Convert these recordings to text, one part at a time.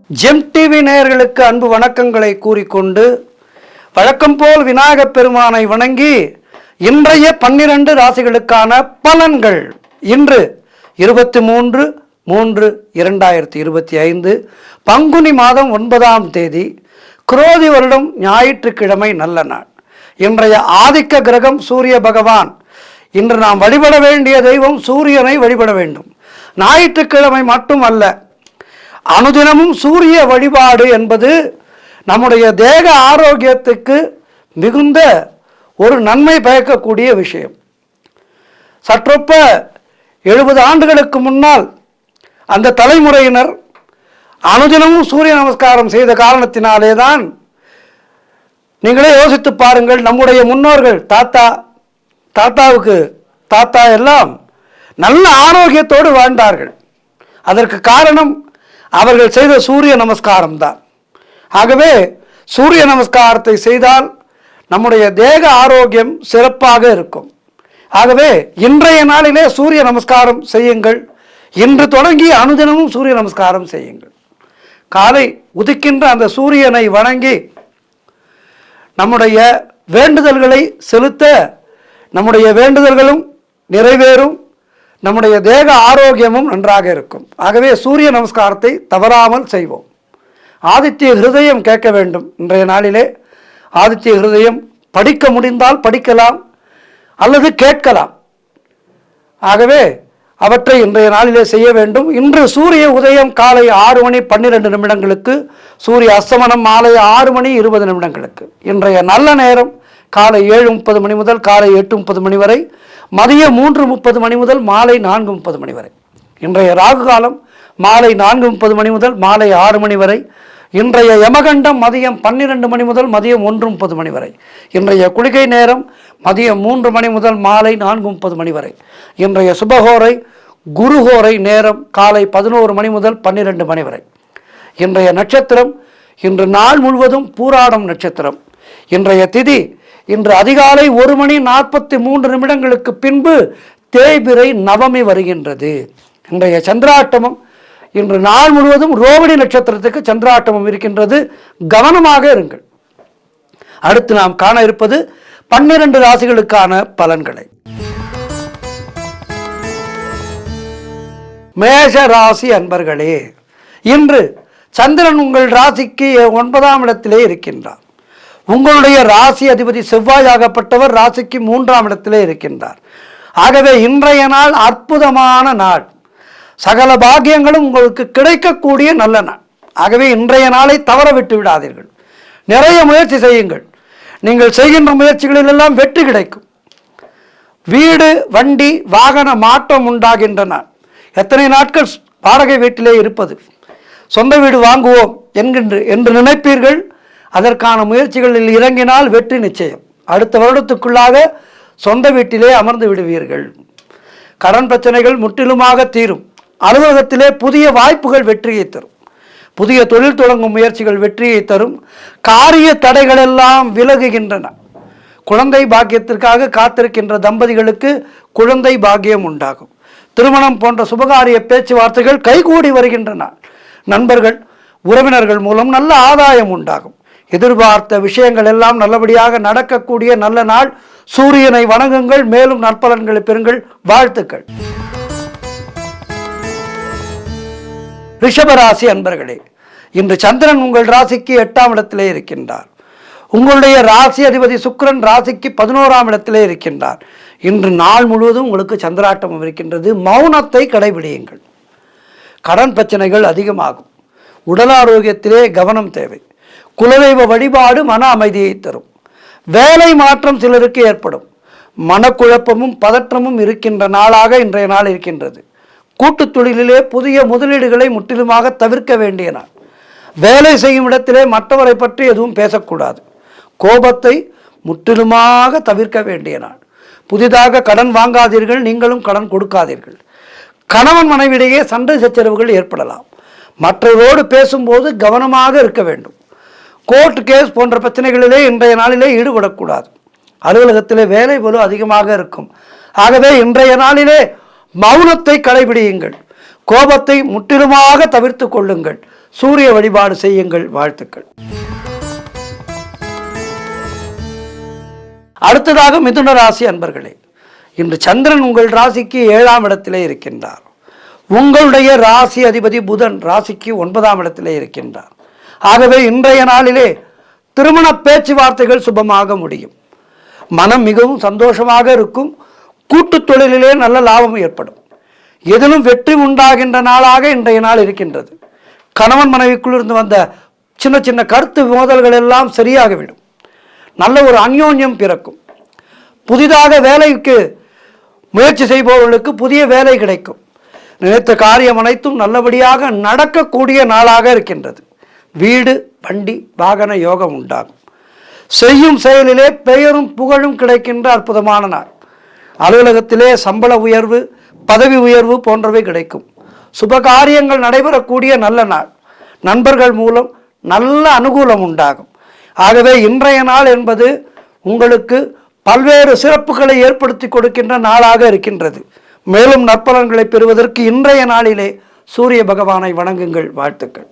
GeM TV நேயர்களுக்கு அன்பு வணக்கங்களை கூறிக்கொண்டு வழக்கம் போல் விநாயகப் பெருமானை வணங்கி இன்றைய 12 ராசிகளுக்கான பலன்கள் இன்று 23/3/2025 பங்குனி மாதம் 9ஆம் தேதி குரோதி வருடம் ஞாயிற்றுக்கிழமை நல்ல நாள். இன்றைய ஆதிக்க கிரகம் சூரிய பகவான். இன்று நாம் வழிபட வேண்டிய தெய்வம் சூரியனை வழிபட வேண்டும். ஞாயிற்றுக்கிழமை மட்டுமல்ல, அனுதினமும் சூரிய வழிபாடு என்பது நம்முடைய தேக ஆரோக்கியத்துக்கு மிகுந்த ஒரு நன்மை பயக்கக்கூடிய விஷயம். சற்றொப்ப 70 ஆண்டுகளுக்கு முன்னால் அந்த தலைமுறையினர் அனுதினமும் சூரிய நமஸ்காரம் செய்த காரணத்தினாலே தான், நீங்களே யோசித்து பாருங்கள், நம்முடைய முன்னோர்கள் தாத்தாவுக்கு தாத்தா எல்லாம் நல்ல ஆரோக்கியத்தோடு வாழ்ந்தார்கள். அதற்கு காரணம் அவர்கள் செய்த சூரிய நமஸ்காரம் தான். ஆகவே சூரிய நமஸ்காரத்தை செய்தால் நம்முடைய தேக ஆரோக்கியம் சிறப்பாக இருக்கும். ஆகவே இன்றைய நாளிலே சூரிய நமஸ்காரம் செய்யுங்கள். இன்று தொடங்கி அனுதினமும் சூரிய நமஸ்காரம் செய்யுங்கள். காலை உதிக்கின்ற அந்த சூரியனை வணங்கி நம்முடைய வேண்டுதல்களை செலுத்த நம்முடைய வேண்டுதல்களும் நிறைவேறும், நம்முடைய தேக ஆரோக்கியமும் நன்றாக இருக்கும். ஆகவே சூரிய நமஸ்காரத்தை தவறாமல் செய்வோம். ஆதித்ய ஹிருதயம் கேட்க வேண்டும். இன்றைய நாளிலே ஆதித்ய ஹிருதயம் படிக்க முடிந்தால் படிக்கலாம் அல்லது கேட்கலாம். ஆகவே அவற்றை இன்றைய நாளிலே செய்ய வேண்டும். இன்று சூரிய உதயம் காலை 6:12 சூரிய அஸ்தமனம் மாலை 6:20 இன்றைய நல்ல நேரம் காலை 7:30 முதல் காலை 8:30 வரை, மதியம் 3:30 முதல் மாலை 4:30 வரை. இன்றைய ராகு காலம் மாலை 4:30 முதல் மாலை 6 வரை. இன்றைய யமகண்டம் மதியம் 12 முதல் மதியம் 1:30 வரை. இன்றைய குளிகை நேரம் மதியம் 3 முதல் மாலை 4:30 வரை. இன்றைய சுபகோரை குருகோரை நேரம் காலை 11 முதல் 12 வரை. இன்றைய நட்சத்திரம் இன்று நாள் முழுவதும் பூராடம் நட்சத்திரம். இன்றைய திதி இன்று அதிகாலை 1:43 பின்பு தேய்பிறை நவமி வருகின்றது. இன்றைய சந்திராட்டமம் இன்று நாள் முழுவதும் ரோகிணி நட்சத்திரத்துக்கு சந்திராட்டமம் இருக்கின்றது. கவனமாக இருங்கள். அடுத்து நாம் காண இருப்பது 12 ராசிகளுக்கான பலன்களை. மேஷ ராசி அன்பர்களே, இன்று சந்திரன் உங்கள் ராசிக்கு 9ஆம் இடத்திலே இருக்கின்றார். உங்களுடைய ராசி அதிபதி செவ்வாயாகப்பட்டவர் ராசிக்கு 3ஆம் இடத்திலே இருக்கின்றார். ஆகவே இன்றைய நாள் அற்புதமான நாள். சகல பாக்கியங்களும் உங்களுக்கு கிடைக்கக்கூடிய நல்ல நாள். ஆகவே இன்றைய நாளை தவற விட்டு விடாதீர்கள். நிறைய முயற்சி செய்யுங்கள். நீங்கள் செய்கின்ற முயற்சிகளில் எல்லாம் வெற்றி கிடைக்கும். வீடு வண்டி வாகன மாற்றம் உண்டாகின்ற நாள். எத்தனை நாட்கள் வாடகை வீட்டிலே இருப்பது, சொந்த வீடு வாங்குவோம் என்று நினைப்பீர்கள். அதற்கான முயற்சிகளில் இறங்கினால் வெற்றி நிச்சயம். அடுத்த வருடத்துக்குள்ளாக சொந்த வீட்டிலே அமர்ந்து விடுவீர்கள். கடன் பிரச்சனைகள் முற்றிலுமாக தீரும். அலுவலகத்திலே புதிய வாய்ப்புகள் வெற்றியை தரும். புதிய தொழில் தொடங்கும் முயற்சிகள் வெற்றியை தரும். காரிய தடைகள் எல்லாம் விலகுகின்றன. குழந்தை பாக்கியத்திற்காக காத்திருக்கின்ற தம்பதிகளுக்கு குழந்தை பாக்கியம் உண்டாகும். திருமணம் போன்ற சுபகாரிய பேச்சுவார்த்தைகள் கைகூடி வருகின்றன. நண்பர்கள் உறவினர்கள் மூலம் நல்ல ஆதாயம் உண்டாகும். எதிர்பார்த்த விஷயங்கள் எல்லாம் நல்லபடியாக நடக்கக்கூடிய நல்ல நாள். சூரியனை வணங்குங்கள். மேலும் நற்பலன்களை பெறுங்கள். வாழ்த்துக்கள். ரிஷபராசி அன்பர்களே, இன்று சந்திரன் உங்கள் ராசிக்கு 8ஆம் இடத்திலே இருக்கின்றார். உங்களுடைய ராசி அதிபதி சுக்கிரன் ராசிக்கு 11ஆம் இடத்திலே இருக்கின்றார். இன்று நாள் முழுவதும் உங்களுக்கு சந்திராட்டமம் இருக்கின்றது. மௌனத்தை கடைபிடியுங்கள். கடன் பிரச்சனைகள் அதிகமாகும். உடல் ஆரோக்கியத்திலே கவனம் தேவை. குலதெய்வ வழிபாடு மன அமைதியை தரும். வேலை மாற்றம் சிலருக்கு ஏற்படும். மனக்குழப்பமும் பதற்றமும் இருக்கின்ற நாளாக இன்றைய நாள் இருக்கின்றது. கூட்டு தொழிலிலே புதிய முதலீடுகளை முற்றிலுமாக தவிர்க்க வேண்டிய நாள். வேலை செய்யும் இடத்திலே மற்றவரை பற்றி எதுவும் பேசக்கூடாது. கோபத்தை முற்றிலுமாக தவிர்க்க வேண்டிய நாள். புதிதாக கடன் வாங்காதீர்கள். நீங்களும் கடன் கொடுக்காதீர்கள். கணவன் மனைவியிடையே சண்டை சச்சரவுகள் ஏற்படலாம். மற்றவரோடு பேசும்போது கவனமாக இருக்க வேண்டும். கோர்ட் கேஸ் போன்ற பிரச்சனைகளிலே இன்றைய நாளிலே ஈடுபடக்கூடாது. அலுவலகத்திலே வேலை பளு அதிகமாக இருக்கும். ஆகவே இன்றைய நாளிலே மௌனத்தை கடைபிடியுங்கள். கோபத்தை முற்றிலுமாக தவிர்த்து கொள்ளுங்கள். சூரிய வழிபாடு செய்யுங்கள். வாழ்த்துக்கள். அடுத்ததாக மிதுன ராசி அன்பர்களே, இன்று சந்திரன் உங்கள் ராசிக்கு 7ஆம் இடத்திலே இருக்கின்றார். உங்களுடைய ராசி அதிபதி புதன் ராசிக்கு 9ஆம் இடத்திலே இருக்கின்றார். ஆகவே இன்றைய நாளிலே திருமண பேச்சுவார்த்தைகள் சுபமாக முடியும். மனம் மிகவும் சந்தோஷமாக இருக்கும். கூட்டு தொழிலிலே நல்ல லாபம் ஏற்படும். எதிலும் வெற்றி உண்டாகின்ற நாளாக இன்றைய நாள் இருக்கின்றது. கணவன் மனைவிக்குள் இருந்து வந்த சின்ன சின்ன கருத்து மோதல்கள் எல்லாம் சரியாகிவிடும். நல்ல ஒரு அந்யோன்யம் பிறக்கும். புதிதாக வேலைக்கு முயற்சி செய்பவர்களுக்கு புதிய வேலை கிடைக்கும். நினைத்த காரியம் அனைத்தும் நல்லபடியாக நடக்கக்கூடிய நாளாக இருக்கின்றது. வீடு, வண்டி, வாகன யோகம் உண்டாகும். செய்யும் செயலிலே பெயரும் புகழும் கிடைக்கின்ற அற்புதமான நாள். அலுவலகத்திலே சம்பள உயர்வு, பதவி உயர்வு போன்றவை கிடைக்கும். சுபகாரியங்கள் நடைபெறக்கூடிய நல்ல நாள். நண்பர்கள் மூலம் நல்ல அனுகூலம் உண்டாகும். ஆகவே இன்றைய நாள் என்பது உங்களுக்கு பல்வேறு சிறப்புகளை ஏற்படுத்தி கொடுக்கின்ற நாளாக இருக்கின்றது. மேலும் நற்பலன்களை பெறுவதற்கு இன்றைய நாளிலே சூரிய பகவானை வணங்குங்கள். வாழ்த்துக்கள்.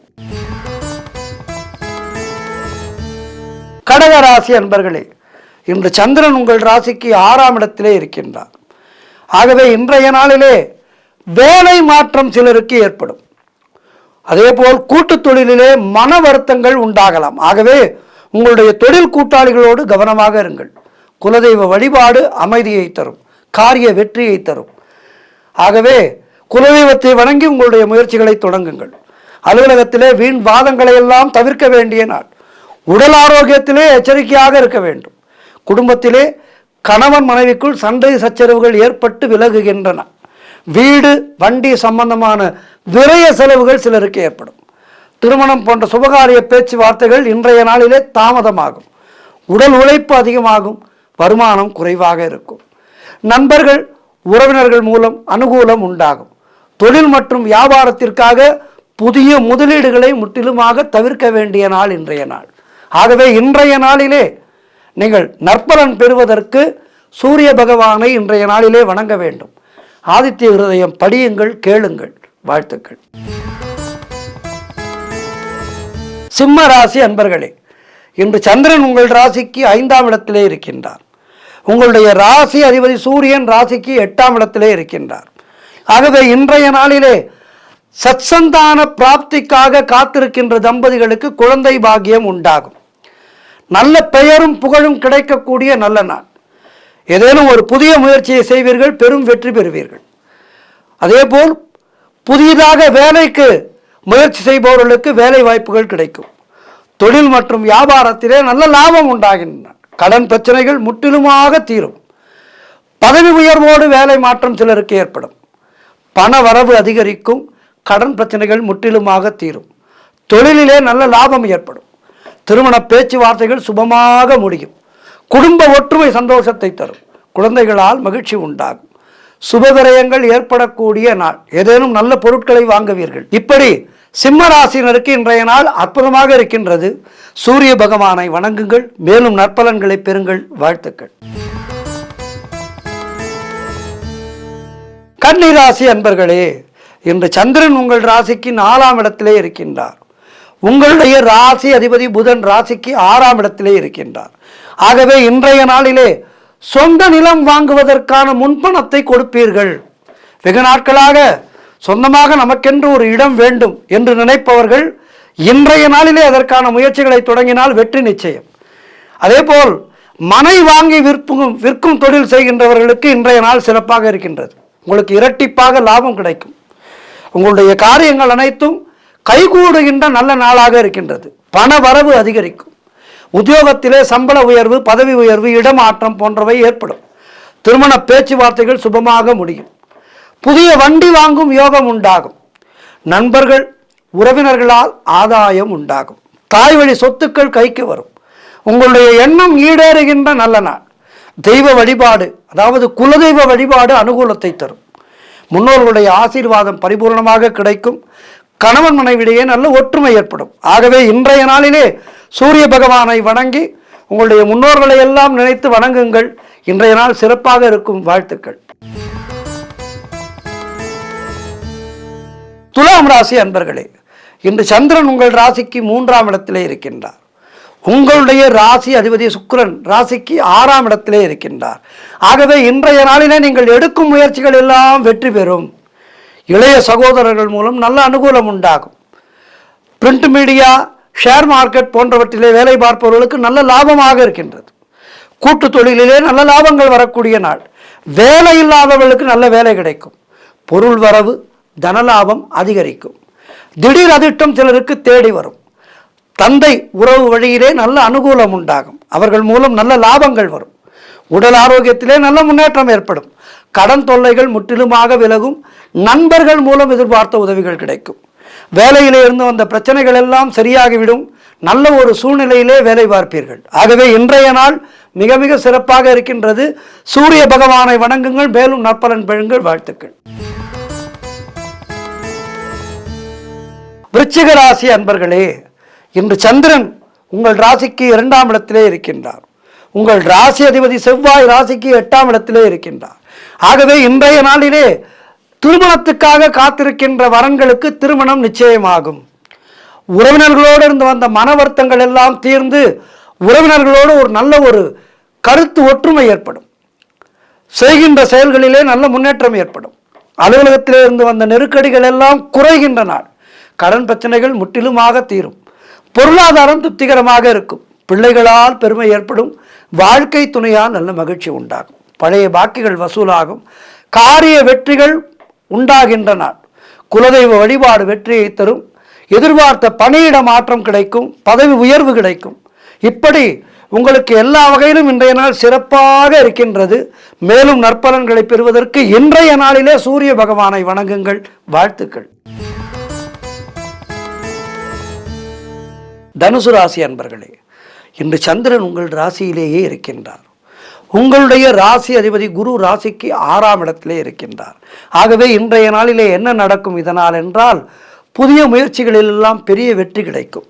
கடக ராசி அன்பர்களே, இன்று சந்திரன் உங்கள் ராசிக்கு 6ஆம் இடத்திலே இருக்கின்றார். ஆகவே இன்றைய நாளிலே வேலை மாற்றம் சிலருக்கு ஏற்படும். அதேபோல் கூட்டு தொழிலிலே மன வருத்தங்கள் உண்டாகலாம். ஆகவே உங்களுடைய தொழில் கூட்டாளிகளோடு கவனமாக இருங்கள். குலதெய்வ வழிபாடு அமைதியை தரும், காரிய வெற்றியை தரும். ஆகவே குலதெய்வத்தை வணங்கி உங்களுடைய முயற்சிகளை தொடங்குங்கள். அலுவலகத்திலே வீண் வாதங்களை எல்லாம் தவிர்க்க வேண்டிய நாள். உடல் ஆரோக்கியத்திலே எச்சரிக்கையாக இருக்க வேண்டும். குடும்பத்திலே கணவன் மனைவிக்குள் சண்டை சச்சரவுகள் ஏற்பட்டு விலகுகின்றன. வீடு, வண்டி சம்பந்தமான விரய செலவுகள் சிலருக்கு ஏற்படும். திருமணம் போன்ற சுபகாரிய பேச்சுவார்த்தைகள் இன்றைய நாளிலே தாமதமாகும். உடல் உழைப்பு அதிகமாகும். வருமானம் குறைவாக இருக்கும். நண்பர்கள், உறவினர்கள் மூலம் அனுகூலம் உண்டாகும். தொழில் மற்றும் வியாபாரத்திற்காக புதிய முதலீடுகளை முற்றிலுமாக தவிர்க்க வேண்டிய நாள் இன்றைய நாள். ஆகவே இன்றைய நாளிலே நீங்கள் நற்பலன் பெறுவதற்கு சூரிய பகவானை இன்றைய நாளிலே வணங்க வேண்டும். ஆதித்ய ஹிருதயம் படியுங்கள், கேளுங்கள். வாழ்த்துக்கள். சிம்ம ராசி அன்பர்களே, இன்று சந்திரன் உங்கள் ராசிக்கு 5ஆம் இடத்திலே இருக்கின்றார். உங்களுடைய ராசி அதிபதி சூரியன் ராசிக்கு 8ஆம் இடத்திலே இருக்கின்றார். ஆகவே இன்றைய நாளிலே சத்சந்தான பிராப்திக்காக காத்திருக்கின்ற தம்பதிகளுக்கு குழந்தை பாக்கியம் உண்டாகும். நல்ல பெயரும் புகழும் கிடைக்கக்கூடிய நல்ல நாள். ஏதேனும் ஒரு புதிய முயற்சியை செய்வீர்கள், பெரும் வெற்றி பெறுவீர்கள். அதேபோல் புதிதாக வேலைக்கு முயற்சி செய்பவர்களுக்கு வேலை வாய்ப்புகள் கிடைக்கும். தொழில் மற்றும் வியாபாரத்திலே நல்ல லாபம் உண்டாகின்றன. கடன் பிரச்சனைகள் முற்றிலுமாக தீரும். பதவி உயர்வோடு வேலை மாற்றம் சிலருக்கு ஏற்படும். பண வரவு அதிகரிக்கும். கடன் பிரச்சனைகள் முற்றிலுமாக தீரும். தொழிலிலே நல்ல லாபம் ஏற்படும். திருமண பேச்சுவார்த்தைகள் சுபமாக முடியும். குடும்ப ஒற்றுமை சந்தோஷத்தை தரும். குழந்தைகளால் மகிழ்ச்சி உண்டாகும். சுபவிரயங்கள் ஏற்படக்கூடிய நாள். ஏதேனும் நல்ல பொருட்களை வாங்குவீர்கள். இப்படி சிம்ம ராசியினருக்கு இன்றைய நாள் அற்புதமாக இருக்கின்றது. சூரிய பகவானை வணங்குங்கள். மேலும் நற்பலன்களை பெறுங்கள். வாழ்த்துக்கள். கன்னி ராசி அன்பர்களே, இன்று சந்திரன் உங்கள் ராசிக்கு 4ஆம் இடத்திலே இருக்கின்றார். உங்களுடைய ராசி அதிபதி புதன் ராசிக்கு 6ஆம் இடத்திலே இருக்கின்றார். ஆகவே இன்றைய நாளிலே சொந்த நிலம் வாங்குவதற்கான முன்பணத்தை கொடுப்பீர்கள். வெகு நாட்களாக சொந்தமாக நமக்கென்று ஒரு இடம் வேண்டும் என்று நினைப்பவர்கள் இன்றைய நாளிலே அதற்கான முயற்சிகளை தொடங்கினால் வெற்றி நிச்சயம். அதேபோல் மனை வாங்கி விற்கும் தொழில் செய்கின்றவர்களுக்கு இன்றைய நாள் சிறப்பாக இருக்கின்றது. உங்களுக்கு இரட்டிப்பாக லாபம் கிடைக்கும். உங்களுடைய காரியங்கள் அனைத்தும் கைகூடுகின்ற நல்ல நாளாக இருக்கின்றது. பண வரவு அதிகரிக்கும். உத்தியோகத்திலே சம்பள உயர்வு, பதவி உயர்வு, இடமாற்றம் போன்றவை ஏற்படும். திருமண பேச்சுவார்த்தைகள் சுபமாக முடியும். புதிய வண்டி வாங்கும் யோகம் உண்டாகும். நண்பர்கள், உறவினர்களால் ஆதாயம் உண்டாகும். தாய் வழி சொத்துக்கள் கைக்கு வரும். உங்களுடைய எண்ணம் ஈடேறுகின்ற நல்ல நாள். தெய்வ வழிபாடு, அதாவது குலதெய்வ வழிபாடு அனுகூலத்தை தரும். முன்னோர்களுடைய ஆசீர்வாதம் பரிபூர்ணமாக கிடைக்கும். கணவன் மனைவிடையே நல்ல ஒற்றுமை ஏற்படும். ஆகவே இன்றைய நாளிலே சூரிய பகவானை வணங்கி உங்களுடைய முன்னோர்களை எல்லாம் நினைத்து வணங்குங்கள். இன்றைய நாள் சிறப்பாக இருக்கும். வாழ்த்துக்கள். துலாம் ராசி அன்பர்களே, இன்று சந்திரன் உங்கள் ராசிக்கு 3ஆம் இடத்திலே இருக்கின்றார். உங்களுடைய ராசி அதிபதி சுக்கிரன் ராசிக்கு 6ஆம் இடத்திலே இருக்கின்றார். ஆகவே இன்றைய நாளிலே நீங்கள் எடுக்கும் முயற்சிகள் எல்லாம் வெற்றி பெறும். இளைய சகோதரர்கள் மூலம் நல்ல அனுகூலம் உண்டாகும். பிரிண்ட் மீடியா, ஷேர் மார்க்கெட் போன்றவற்றிலே வேலை பார்ப்பவர்களுக்கு நல்ல லாபமாக இருக்கின்றது. கூட்டு தொழிலிலே நல்ல லாபங்கள் வரக்கூடிய நாள். வேலை இல்லாதவர்களுக்கு நல்ல வேலை கிடைக்கும். பொருள் வரவு, தனலாபம் அதிகரிக்கும். திடீர் அதிர்ஷ்டம் சிலருக்கு தேடி வரும். தந்தை உறவு வழியிலே நல்ல அனுகூலம் உண்டாகும். அவர்கள் மூலம் நல்ல லாபங்கள் வரும். உடல் ஆரோக்கியத்திலே நல்ல முன்னேற்றம் ஏற்படும். கடன் தொல்லைகள் முற்றிலுமாக விலகும். நண்பர்கள் மூலம் எதிர்பார்த்த உதவிகள் கிடைக்கும். வேலையிலே இருந்து வந்த பிரச்சனைகள் எல்லாம் சரியாகிவிடும். நல்ல ஒரு சூழ்நிலையிலே வேலை பார்ப்பீர்கள். ஆகவே இன்றைய நாள் மிக மிக சிறப்பாக இருக்கின்றது. சூரிய பகவானை வணங்குங்கள். மேலும் நற்பலன் பெறுங்கள். வாழ்த்துக்கள். விருச்சிக ராசி அன்பர்களே, இன்று சந்திரன் உங்கள் ராசிக்கு 2ஆம் இடத்திலே இருக்கின்றார். உங்கள் ராசி அதிபதி செவ்வாய் ராசிக்கு 8ஆம் இடத்திலே இருக்கின்றார். ஆகவே இன்றைய நாளிலே திருமணத்துக்காக காத்திருக்கின்ற வரன்களுக்கு திருமணம் நிச்சயமாகும். உறவினர்களோடு இருந்து வந்த மன வருத்தங்கள் எல்லாம் தீர்ந்து உறவினர்களோடு ஒரு நல்ல ஒரு கருத்து ஒற்றுமை ஏற்படும். செய்கின்ற செயல்களிலே நல்ல முன்னேற்றம் ஏற்படும். அலுவலகத்திலே இருந்து வந்த நெருக்கடிகள் எல்லாம் குறைகின்ற நாள். கடன் பிரச்சனைகள் முற்றிலுமாக தீரும். பொருளாதாரம் திருப்திகரமாக இருக்கும். பிள்ளைகளால் பெருமை ஏற்படும். வாழ்க்கை துணையால் நல்ல மகிழ்ச்சி உண்டாகும். பழைய பாக்கிகள் வசூலாகும். காரிய வெற்றிகள் உண்டாகின்ற நாள். குலதெய்வ வழிபாடு வெற்றியை தரும். எதிர்பார்த்த பணியிட மாற்றம் கிடைக்கும். பதவி உயர்வு கிடைக்கும். இப்படி உங்களுக்கு எல்லா வகையிலும் இன்றைய நாள் சிறப்பாக இருக்கின்றது. மேலும் நற்பலன்களை பெறுவதற்கு இன்றைய நாளிலே சூரிய பகவானை வணங்குங்கள். வாழ்த்துக்கள். தனுசு ராசி அன்பர்களே, இன்று சந்திரன் உங்கள் ராசியிலேயே இருக்கின்றார். உங்களுடைய ராசி அதிபதி குரு ராசிக்கு 6ஆம் இடத்திலே இருக்கின்றார். ஆகவே இன்றைய நாளிலே என்ன நடக்கும் இதனால் என்றால், புதிய முயற்சிகளிலெல்லாம் பெரிய வெற்றி கிடைக்கும்.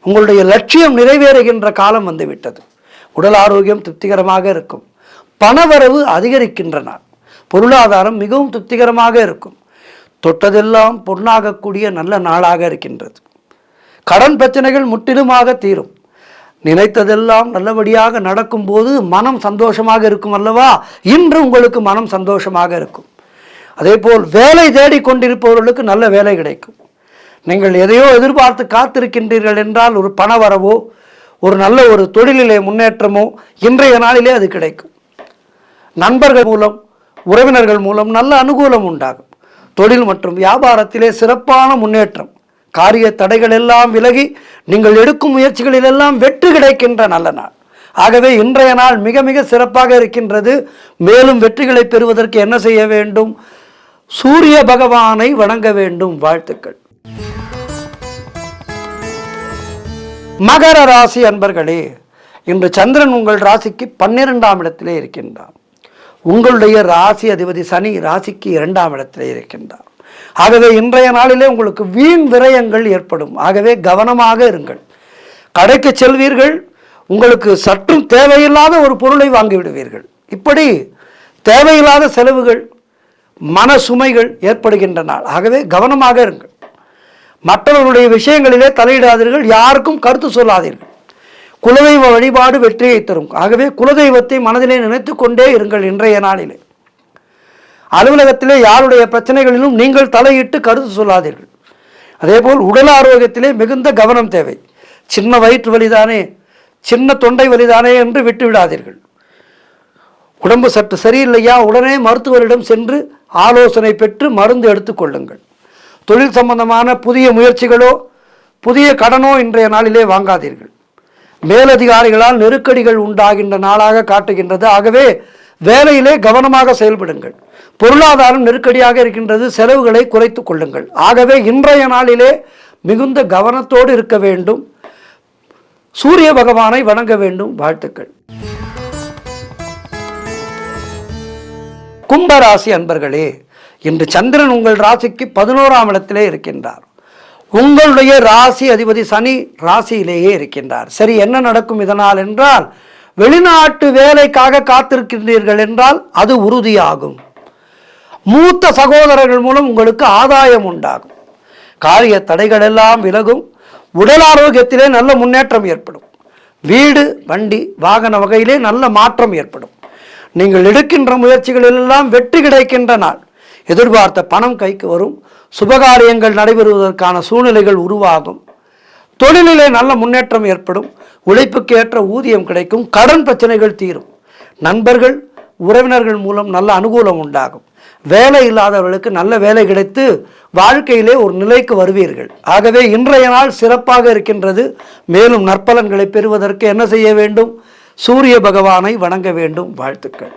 உங்களுடைய லட்சியம் நிறைவேறுகின்ற காலம் வந்துவிட்டது. உடல் ஆரோக்கியம் திருப்திகரமாக இருக்கும். பணவரவு அதிகரிக்கின்ற நாள். பொருளாதாரம் மிகவும் திருப்திகரமாக இருக்கும். தொட்டதெல்லாம் பொன்னாகக்கூடிய நல்ல நாளாக இருக்கின்றது. கடன் பிரச்சனைகள் முற்றிலுமாக தீரும். நினைத்ததெல்லாம் நல்லபடியாக நடக்கும்போது மனம் சந்தோஷமாக இருக்கும் அல்லவா? இன்று உங்களுக்கு மனம் சந்தோஷமாக இருக்கும். அதே போல் வேலை தேடிக்கொண்டிருப்பவர்களுக்கு நல்ல வேலை கிடைக்கும். நீங்கள் எதையோ எதிர்பார்த்து காத்திருக்கின்றீர்கள் என்றால் ஒரு பண வரவோ ஒரு நல்ல ஒரு தொழிலிலே முன்னேற்றமோ இன்றைய நாளிலே அது கிடைக்கும். நண்பர்கள் மூலம், உறவினர்கள் மூலம் நல்ல அனுகூலம் உண்டாகும். தொழில் மற்றும் வியாபாரத்திலே சிறப்பான முன்னேற்றம். காரிய தடைகள் எல்லாம் விலகி நீங்கள் எடுக்கும் முயற்சிகளிலெல்லாம் வெற்றி கிடைக்கின்ற நல்ல நாள். ஆகவே இன்றைய நாள் மிக மிக சிறப்பாக இருக்கின்றது. மேலும் வெற்றிகளை பெறுவதற்கு என்ன செய்ய வேண்டும்? சூரிய பகவானை வணங்க வேண்டும். வாழ்த்துக்கள். மகர ராசி அன்பர்களே, இன்று சந்திரன் உங்கள் ராசிக்கு 12ஆம் இடத்திலே இருக்கின்றார். உங்களுடைய ராசி அதிபதி சனி ராசிக்கு 2ஆம் இடத்திலே இருக்கின்றார். ஆகவே இன்றைய நாளிலே உங்களுக்கு வீண் விரயங்கள் ஏற்படும். ஆகவே கவனமாக இருங்கள். கடைக்கு செல்வீர்கள், உங்களுக்கு சற்றும் தேவையில்லாத ஒரு பொருளை வாங்கிவிடுவீர்கள். இப்படி தேவையில்லாத செலவுகள், மன சுமைகள் ஏற்படுகின்ற நாள். ஆகவே கவனமாக இருங்கள். மற்றவர்களுடைய விஷயங்களிலே தலையிடாதீர்கள். யாருக்கும் கருத்து சொல்லாதீர்கள். குலதெய்வ வழிபாடு வெற்றியை தரும். ஆகவே குலதெய்வத்தை மனதிலே நினைத்து கொண்டே இருங்கள். இன்றைய நாளிலே அலுவலகத்திலே யாருடைய பிரச்சனைகளிலும் நீங்கள் தலையிட்டு கருத்து சொல்லாதீர்கள். அதேபோல் உடல் ஆரோக்கியத்திலே மிகுந்த கவனம் தேவை. சின்ன வயிற்று வலிதானே, சின்ன தொண்டை வலிதானே என்று விட்டுவிடாதீர்கள். உடம்பு சற்று சரியில்லையா, உடனே மருத்துவரிடம் சென்று ஆலோசனை பெற்று மருந்து எடுத்துக்கொள்ளுங்கள். தொழில் சம்பந்தமான புதிய முயற்சிகளோ புதிய கடனோ இன்றைய நாளிலே வாங்காதீர்கள். மேலதிகாரிகளால் நெருக்கடிகள் உண்டாகின்ற நாளாக காட்டுகின்றது. ஆகவே வேலையிலே கவனமாக செயல்படுங்கள். பொருளாதாரம் நெருக்கடியாக இருக்கின்றது. செலவுகளை குறைத்து கொள்ளுங்கள். ஆகவே இன்றைய நாளிலே மிகுந்த கவனத்தோடு இருக்க வேண்டும். சூரிய பகவானை வணங்க வேண்டும். வாழ்த்துக்கள். கும்பராசி அன்பர்களே, இன்று சந்திரன் உங்கள் ராசிக்கு 11ஆம் இடத்திலே இருக்கின்றார். உங்களுடைய ராசி அதிபதி சனி ராசியிலேயே இருக்கின்றார். சரி, என்ன நடக்கும் இதனால் என்றால், வெளிநாட்டு வேலைக்காக காத்திருக்கின்றீர்கள் என்றால் அது உறுதியாகும். மூத்த சகோதரர்கள் மூலம் உங்களுக்கு ஆதாயம் உண்டாகும். காரிய தடைகள் எல்லாம் விலகும். உடல் ஆரோக்கியத்திலே நல்ல முன்னேற்றம் ஏற்படும். வீடு வண்டி வாகன வகையிலே நல்ல மாற்றம் ஏற்படும். நீங்கள் எடுக்கின்ற முயற்சிகளிலெல்லாம் வெற்றி கிடைக்கின்ற நாள். எதிர்பார்த்த பணம் கைக்கு வரும். சுபகாரியங்கள் நடைபெறுவதற்கான சூழ்நிலைகள் உருவாகும். தொழிலிலே நல்ல முன்னேற்றம் ஏற்படும். உழைப்புக்கு ஏற்ற ஊதியம் கிடைக்கும். கடன் பிரச்சனைகள் தீரும். நண்பர்கள் உறவினர்கள் மூலம் நல்ல அனுகூலம் உண்டாகும். வேலை இல்லாதவர்களுக்கு நல்ல வேலை கிடைத்து வாழ்க்கையிலே ஒரு நிலைக்கு வருவீர்கள். ஆகவே இன்றைய நாள் சிறப்பாக இருக்கின்றது. மேலும் நற்பலன்களை பெறுவதற்கு என்ன செய்ய வேண்டும்? சூரிய பகவானை வணங்க வேண்டும். வாழ்த்துக்கள்.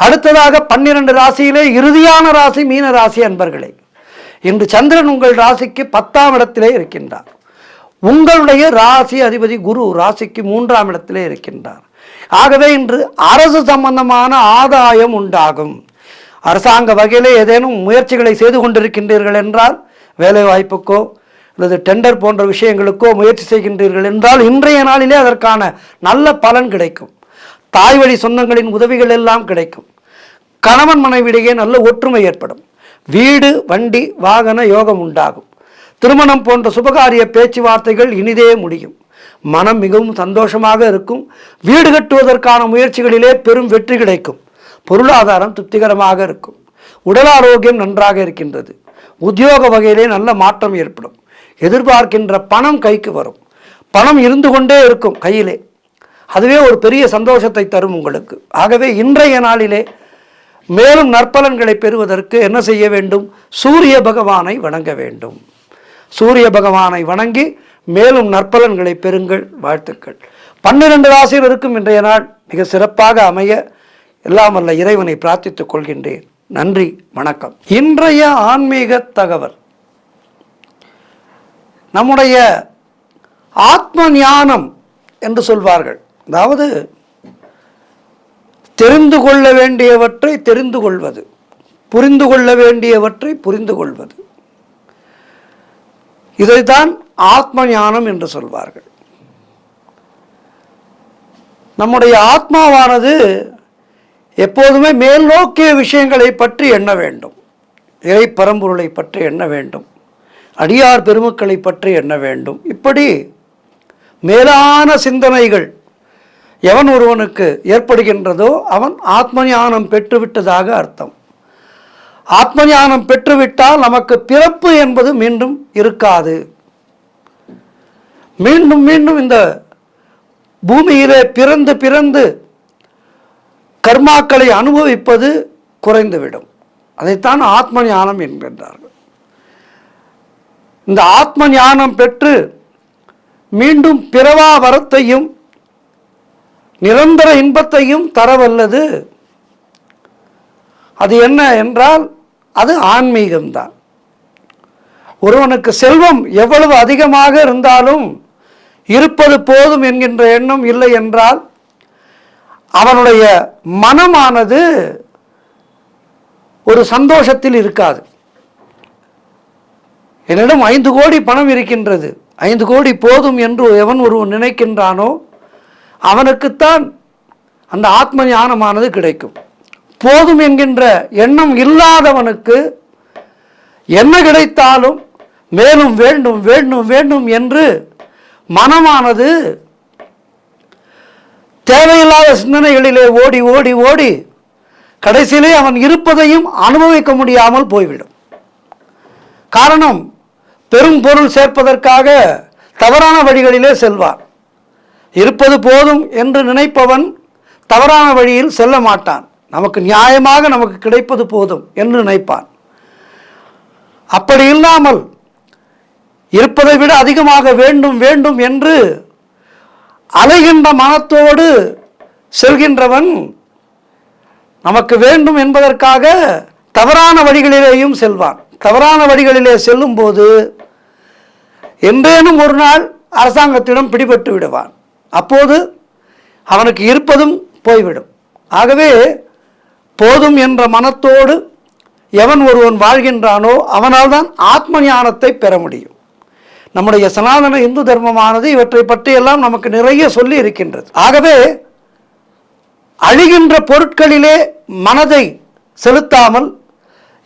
அடுத்ததாக 12 ராசியிலே இறுதியான ராசி மீன ராசி அன்பர்களே. இன்று சந்திரன் உங்கள் ராசிக்கு 10ஆம் இடத்திலே இருக்கின்றார். உங்களுடைய ராசி அதிபதி குரு ராசிக்கு 3ஆம் இடத்திலே இருக்கின்றார். ஆகவே இன்று அரசு சம்பந்தமான ஆதாயம் உண்டாகும். அரசாங்க வகையிலே ஏதேனும் முயற்சிகளை செய்து கொண்டிருக்கின்றீர்கள் என்றால், வேலை வாய்ப்புக்கோ அல்லது டெண்டர் போன்ற விஷயங்களுக்கோ முயற்சி செய்கின்றீர்கள் என்றால் இன்றைய நாளிலே அதற்கான நல்ல பலன் கிடைக்கும். தாய் வழி சொந்தங்களின் உதவிகள் எல்லாம் கிடைக்கும். கணவன் மனைவியிடையே நல்ல ஒற்றுமை ஏற்படும். வீடு வண்டி வாகன யோகம் உண்டாகும். திருமணம் போன்ற சுபகாரிய பேச்சுவார்த்தைகள் இனிதே முடியும். மனம் மிகவும் சந்தோஷமாக இருக்கும். வீடு கட்டுவதற்கான முயற்சிகளிலே பெரும் வெற்றி கிடைக்கும். பொருளாதாரம் திருப்திகரமாக இருக்கும். உடல் ஆரோக்கியம் நன்றாக இருக்கின்றது. உத்தியோக வகையிலே நல்ல மாற்றம் ஏற்படும். எதிர்பார்க்கின்ற பணம் கைக்கு வரும். பணம் இருந்து கொண்டே இருக்கும் கையிலே. அதுவே ஒரு பெரிய சந்தோஷத்தை தரும் உங்களுக்கு. ஆகவே இன்றைய நாளிலே மேலும் நற்பலன்களை பெறுவதற்கு என்ன செய்ய வேண்டும்? சூரிய பகவானை வணங்க வேண்டும். சூரிய பகவானை வணங்கி மேலும் நற்பலன்களை பெறுங்கள். வாழ்த்துக்கள். 12 ராசியில் இருக்கும் இன்றைய நாள் மிக சிறப்பாக அமைய எல்லாம் வல்ல இறைவனை பிரார்த்தித்துக் கொள்கின்றேன். நன்றி, வணக்கம். இன்றைய ஆன்மீக தகவல், நம்முடைய ஆத்ம ஞானம் என்று சொல்வார்கள். அதாவது தெரிந்து கொள்ள வேண்டியவற்றை தெரிந்து கொள்வது, புரிந்து கொள்ள வேண்டியவற்றை புரிந்து கொள்வது, இதைத்தான் ஆத்ம ஞானம் என்று சொல்வார்கள். நம்முடைய ஆத்மாவானது எப்போதுமே மேல் நோக்கிய விஷயங்களை பற்றி எண்ண வேண்டும். இறை பரம்பொருளை பற்றி எண்ண வேண்டும். அடியார் பெருமக்களை பற்றி எண்ண வேண்டும். இப்படி மேலான சிந்தனைகள் எவன் ஒருவனுக்கு ஏற்படுகின்றதோ அவன் ஆத்ம ஞானம் பெற்றுவிட்டதாக அர்த்தம். ஆத்ம ஞானம் பெற்றுவிட்டால் நமக்கு பிறப்பு என்பது மீண்டும் இருக்காது. மீண்டும் மீண்டும் இந்த பூமியிலே பிறந்து பிறந்து கர்மாக்களை அனுபவிப்பது குறைந்துவிடும். அதைத்தான் ஆத்ம ஞானம் என்கின்றார்கள். இந்த ஆத்ம ஞானம் பெற்று மீண்டும் பிறவா வரத்தையும் நிரந்தர இன்பத்தையும் தரவல்லது. அது என்ன என்றால் அது ஆன்மீகம்தான். ஒருவனுக்கு செல்வம் எவ்வளவு அதிகமாக இருந்தாலும் இருப்பது போதும் என்கின்ற எண்ணம் இல்லை என்றால் அவனுடைய மனமானது ஒரு சந்தோஷத்தில் இருக்காது. என்னிடம் 5 கோடி பணம் இருக்கின்றது, 5 கோடி போதும் என்று எவன் ஒருவன் நினைக்கின்றானோ அவனுக்குத்தான் அந்த ஆத்ம ஞானமானது கிடைக்கும். போதும் என்கின்ற எண்ணம் இல்லாதவனுக்கு என்ன கிடைத்தாலும் மேலும் வேண்டும் வேண்டும் வேண்டும் என்று மனமானது தேவையில்லாத சிந்தனைகளிலே ஓடி ஓடி ஓடி கடைசியிலே அவன் இருப்பதையும் அனுபவிக்க முடியாமல் போய்விடும். காரணம், பெரும் பொருள் சேர்ப்பதற்காக தவறான வழிகளிலே செல்வான். இருப்பது போதும் என்று நினைப்பவன் தவறான வழியில் செல்ல மாட்டான். நமக்கு நியாயமாக நமக்கு கிடைப்பது போதும் என்று நினைப்பான். அப்படி இல்லாமல் இருப்பதை விட அதிகமாக வேண்டும் வேண்டும் என்று அலைகின்ற மனத்தோடு செல்கின்றவன் நமக்கு வேண்டும் என்பதற்காக தவறான வழிகளிலேயும் செல்வான். தவறான வழிகளிலே செல்லும் போது என்றேனும் ஒரு நாள் அரசாங்கத்திடம் பிடிபட்டு விடுவான். அப்போது அவனுக்கு இருப்பதும் போய்விடும். ஆகவே போதும் என்ற மனத்தோடு எவன் ஒருவன் வாழ்கின்றானோ அவனால் தான் ஆத்ம ஞானத்தை பெற முடியும். நம்முடைய சனாதன இந்து தர்மமானது இவற்றை பற்றியெல்லாம் நமக்கு நிறைய சொல்லி இருக்கின்றது. ஆகவே அழிகின்ற பொருட்களிலே மனதை செலுத்தாமல்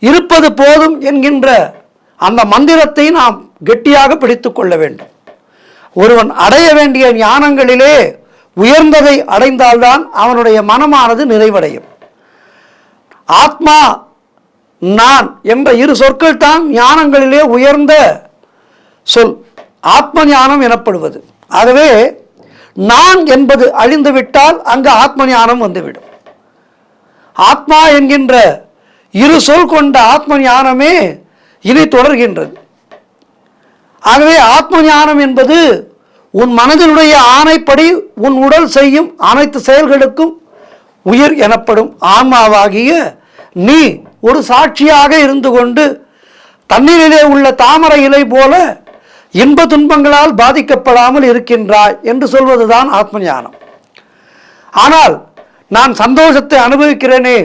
இருப்பது போதும் என்கின்ற அந்த மந்திரத்தை நாம் கெட்டியாக பிடித்து கொள்ள வேண்டும். ஒருவன் அடைய வேண்டிய ஞானங்களிலே உயர்ந்ததை அடைந்தால்தான் அவனுடைய மனமானது நிறைவடையும். ஆத்மா நான் என்ற இரு சொற்கள் தான் ஞானங்களிலே உயர்ந்த சொல், ஆத்ம ஞானம் எனப்படுவது. ஆகவே நான் என்பது அழிந்துவிட்டால் அங்கு ஆத்ம ஞானம் வந்துவிடும். ஆத்மா என்கின்ற இரு சொல் கொண்ட ஆத்ம ஞானமே இனி தொடர்கின்றது. ஆகவே ஆத்ம ஞானம் என்பது உன் மனதினுடைய ஆணைப்படி உன் உடல் செய்யும் அனைத்து செயல்களுக்கும் உயிர் எனப்படும் ஆன்மாவாகிய நீ ஒரு சாட்சியாக இருந்து கொண்டு தண்ணீரிலே உள்ள தாமரை இலை போல இன்ப துன்பங்களால் பாதிக்கப்படாமல் இருக்கின்றாய் என்று சொல்வதுதான் ஆத்ம ஞானம். ஆனால் நான் சந்தோஷத்தை அனுபவிக்கிறேனே,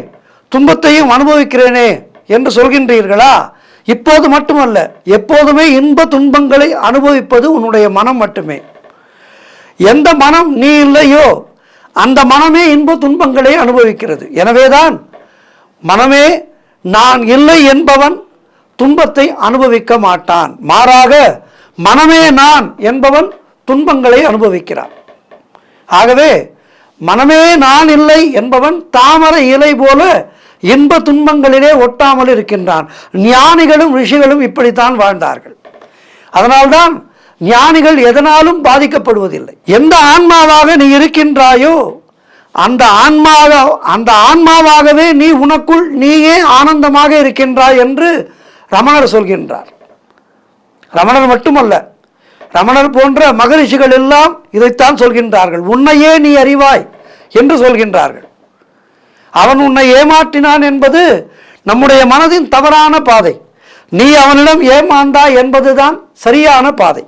துன்பத்தையும் அனுபவிக்கிறேனே என்று சொல்கின்றீர்களா? இப்போது மட்டுமல்ல, எப்போதுமே இன்ப துன்பங்களை அனுபவிப்பது உன்னுடைய மனம் மட்டுமே. எந்த மனம் நீ இல்லையோ அந்த மனமே இன்ப துன்பங்களை அனுபவிக்கிறது. எனவேதான் மனமே நான் இல்லை என்பவன் துன்பத்தை அனுபவிக்க மாட்டான். மாறாக மனமே நான் என்பவன் துன்பங்களை அனுபவிக்கிறான். ஆகவே மனமே நான் இல்லை என்பவன் தாமரை இலை போல இன்ப துன்பங்களிலே ஒட்டாமல் இருக்கின்றான். ஞானிகளும் ரிஷிகளும் இப்படித்தான் வாழ்ந்தார்கள். அதனால்தான் ஞானிகள் எதனாலும் பாதிக்கப்படுவதில்லை. எந்த ஆன்மாவாக நீ இருக்கின்றாயோ அந்த ஆன்மாவாகவே நீ உனக்குள் நீயே ஆனந்தமாக இருக்கின்றாய் என்று ரமணர் சொல்கின்றார். ரமணர் மட்டுமல்ல, ரமணர் போன்ற மகரிஷிகள் எல்லாம் இதைத்தான் சொல்கின்றார்கள். உன்னையே நீ அறிவாய் என்று சொல்கின்றார்கள். அவன் உன்னை ஏமாற்றினான் என்பது நம்முடைய மனதின் தவறான பாதை. நீ அவனிடம் ஏமாந்தாய் என்பதுதான் சரியான பாதை.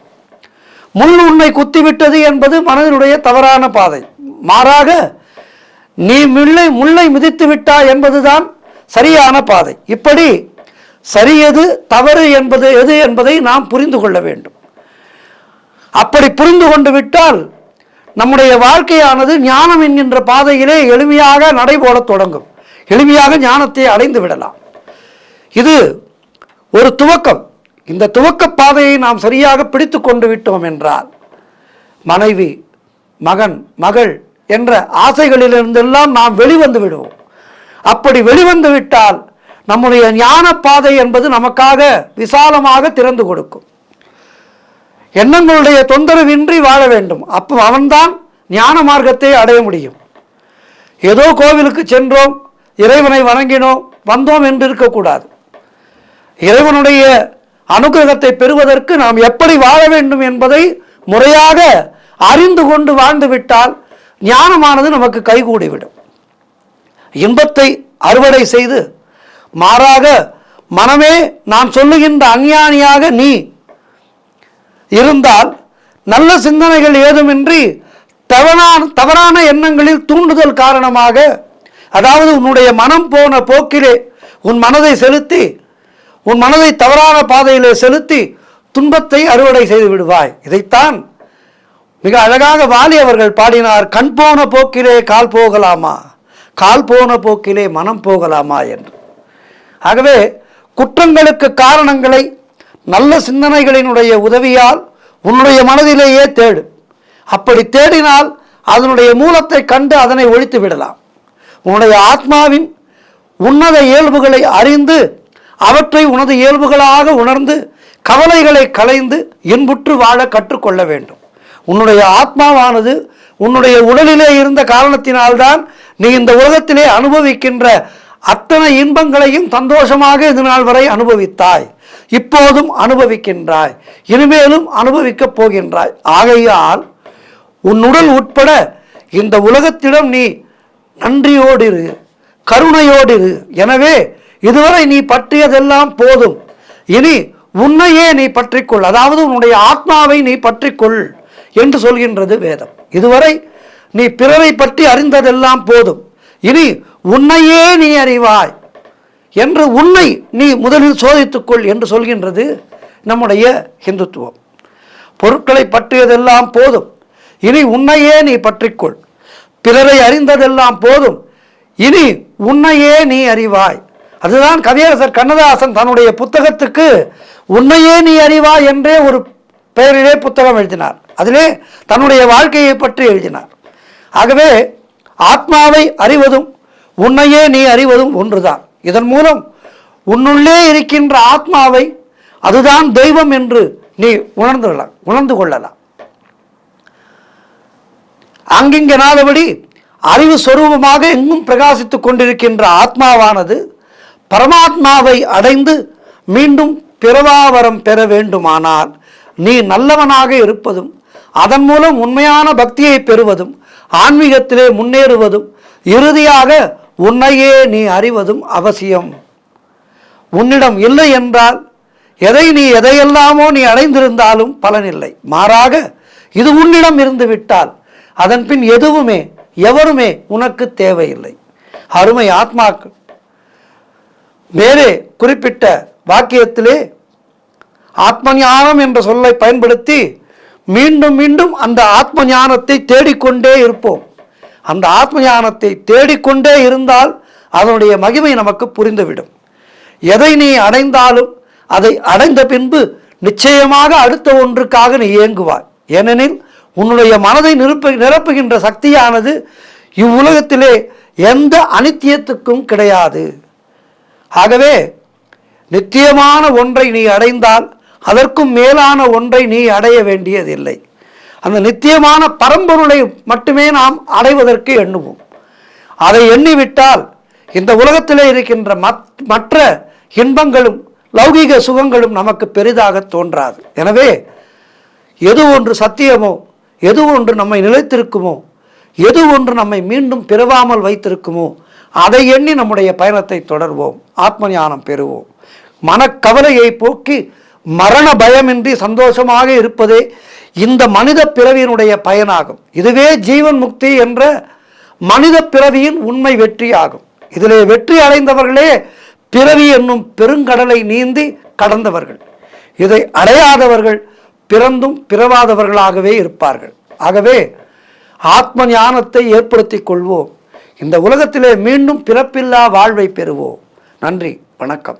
முள் உன்னை குத்திவிட்டது என்பது மனதினுடைய தவறான பாதை. மாறாக நீ முள்ளை மிதித்து விட்டாய் என்பதுதான் சரியான பாதை. இப்படி சரி எது தவறு என்பது எது என்பதை நாம் புரிந்து கொள்ள வேண்டும். அப்படி புரிந்து கொண்டு விட்டால் நம்முடைய வாழ்க்கையானது ஞானம் என்கின்ற பாதையிலே எளிமையாக நடைபோடத் தொடங்கும். எளிமையாக ஞானத்தை அடைந்து விடலாம். இது ஒரு துவக்கம். இந்த துவக்க பாதையை நாம் சரியாக பிடித்து கொண்டு விட்டோம் என்றால் மனைவி, மகன், மகள் என்ற ஆசைகளிலிருந்தெல்லாம் நாம் வெளிவந்து விடுவோம். அப்படி வெளிவந்து விட்டால் நம்முடைய ஞான பாதை என்பது நமக்காக விசாலமாக திறந்து கொடுக்கும். எண்ணங்களுடைய தொந்தரவின்றி வாழ வேண்டும். அப்போ அவன்தான் ஞான மார்க்கத்தை அடைய முடியும். ஏதோ கோவிலுக்கு சென்றோம், இறைவனை வணங்கினோம், வந்தோம் என்று இருக்கக்கூடாது. இறைவனுடைய அனுகிரகத்தை பெறுவதற்கு நாம் எப்படி வாழ வேண்டும் என்பதை முறையாக அறிந்து கொண்டு வாழ்ந்து விட்டால் ஞானமானது நமக்கு கைகூடிவிடும். இன்பத்தை அறுவடை செய்து மாறாக மனமே நான் சொல்லுகின்ற அஞ்ஞானியாக நீ இருந்தால் நல்ல சிந்தனைகள் ஏதுமின்றி தவறான எண்ணங்களில் தூண்டுதல் காரணமாக, அதாவது உன்னுடைய மனம் போன போக்கிலே உன் மனதை செலுத்தி உன் மனதை தவறான பாதையிலே செலுத்தி துன்பத்தை அறுவடை செய்து விடுவாய். இதைத்தான் மிக அழகாக வாலி அவர்கள் பாடினார். கண் போன போக்கிலே கால் போகலாமா, கால் போன போக்கிலே மனம் போகலாமா என்று. ஆகவே குற்றங்களுக்கு காரணங்களை நல்ல சிந்தனைகளினுடைய உதவியால் உன்னுடைய மனதிலேயே தேடு. அப்படி தேடினால் அதனுடைய மூலத்தை கண்டு அதனை ஒழித்து விடலாம். உன்னுடைய ஆத்மாவின் உன்னத இயல்புகளை அறிந்து அவற்றை உனது இயல்புகளாக உணர்ந்து கவலைகளை களைந்து இன்புற்று வாழ கற்றுக்கொள்ள வேண்டும். உன்னுடைய ஆத்மாவானது உன்னுடைய உடலிலே இருந்த காரணத்தினால்தான் நீ இந்த உலகத்திலே அனுபவிக்கின்ற அத்தனை இன்பங்களையும் சந்தோஷமாக இது நாள் வரை அனுபவித்தாய், இப்போதும் அனுபவிக்கின்றாய், இனிமேலும் அனுபவிக்கப் போகின்றாய். ஆகையால் உன் உடல் உட்பட இந்த உலகத்திடம் நீ நன்றியோடு இரு, கருணையோடு இரு. எனவே இதுவரை நீ பற்றியதெல்லாம் போதும், இனி உன்னையே நீ பற்றிக்கொள், அதாவது உன்னுடைய ஆத்மாவை நீ பற்றிக்கொள் என்று சொல்கின்றது வேதம். இதுவரை நீ பிறரை பற்றி அறிந்ததெல்லாம் போதும், இனி உன்னையே நீ அறிவாய் என்று உன்னை நீ முதலில் சோதித்துக்கொள் என்று சொல்கின்றது நம்முடைய ஹிந்துத்துவம். பொருட்களை பற்றியதெல்லாம் போதும், இனி உன்னையே நீ பற்றிக்கொள். பிறரை அறிந்ததெல்லாம் போதும், இனி உன்னையே நீ அறிவாய். அதுதான் கவியரசர் கண்ணதாசன் தன்னுடைய புத்தகத்துக்கு உன்னையே நீ அறிவா என்றே ஒரு பெயரிலே புத்தகம் எழுதினார். அதிலே தன்னுடைய வாழ்க்கையை பற்றி எழுதினார். ஆகவே ஆத்மாவை அறிவதும் உன்னையே நீ அறிவதும் ஒன்றுதான். இதன் மூலம் உன்னுள்ளே இருக்கின்ற ஆத்மாவை அதுதான் தெய்வம் என்று நீ உணர்ந்து கொள்ளலாம். அங்கிங்கனாதபடி அறிவு சொரூபமாக எங்கும் பிரகாசித்துக் கொண்டிருக்கின்ற ஆத்மாவானது பரமாத்மாவை அடைந்து மீண்டும் பிறவாவரம் பெற வேண்டுமானால் நீ நல்லவனாக இருப்பதும் அதன் மூலம் உண்மையான பக்தியை பெறுவதும் ஆன்மீகத்திலே முன்னேறுவதும் இறுதியாக உன்னையே நீ அறிவதும் அவசியம். உன்னிடம் இல்லை என்றால் எதையெல்லாமோ நீ அடைந்திருந்தாலும் பலனில்லை. மாறாக இது உன்னிடம் இருந்து விட்டால் அதன் பின் எவருமே உனக்கு தேவையில்லை. அருமை ஆத்மாக்கள் மேலே குறிப்பிட்ட வாக்கியத்திலே ஆத்ம ஞானம் என்ற சொல்லை பயன்படுத்தி மீண்டும் மீண்டும் அந்த ஆத்ம ஞானத்தை தேடிக்கொண்டே இருப்போம். அந்த ஆத்ம ஞானத்தை தேடிக்கொண்டே இருந்தால் அதனுடைய மகிமை நமக்கு புரிந்துவிடும். எதை நீ அடைந்தாலும் அதை அடைந்த பின்பு நிச்சயமாக அடுத்த ஒன்றுக்காக நீ இயங்குவாய். ஏனெனில் உன்னுடைய மனதை நிரப்புகின்ற சக்தியானது இவ்வுலகத்திலே எந்த அனித்தியத்துக்கும் கிடையாது. ஆகவே நித்தியமான ஒன்றை நீ அடைந்தால் அதற்கும் மேலான ஒன்றை நீ அடைய வேண்டியதில்லை. அந்த நித்தியமான பரம்பொருளை மட்டுமே நாம் அடைவதற்கு எண்ணுவோம். அதை எண்ணிவிட்டால் இந்த உலகத்திலே இருக்கின்ற மற்ற இன்பங்களும் லௌகீக சுகங்களும் நமக்கு பெரிதாக தோன்றாது. எனவே எது ஒன்று சத்தியமோ, எது ஒன்று நம்மை நிலைத்திருக்குமோ, எது ஒன்று நம்மை மீண்டும் பிறவாமல் வைத்திருக்குமோ அதை எண்ணி நம்முடைய பயணத்தை தொடர்வோம். ஆத்ம ஞானம் பெறுவோம். மனக்கவலையை போக்கி மரண பயமின்றி சந்தோஷமாக இருப்பதே இந்த மனித பிறவியினுடைய பயனாகும். இதுவே ஜீவன் முக்தி என்ற மனித பிறவியின் உண்மை வெற்றியாகும். இதிலே வெற்றி அடைந்தவர்களே பிறவி என்னும் பெருங்கடலை நீந்தி கடந்தவர்கள். இதை அடையாதவர்கள் பிறந்தும் பிறவாதவர்களாகவே இருப்பார்கள். ஆகவே ஆத்ம ஞானத்தை ஏற்படுத்திக் கொள்வோம். இந்த உலகத்திலே மீண்டும் பிறப்பில்லா வாழ்வை பெறுவோம். நன்றி, வணக்கம்.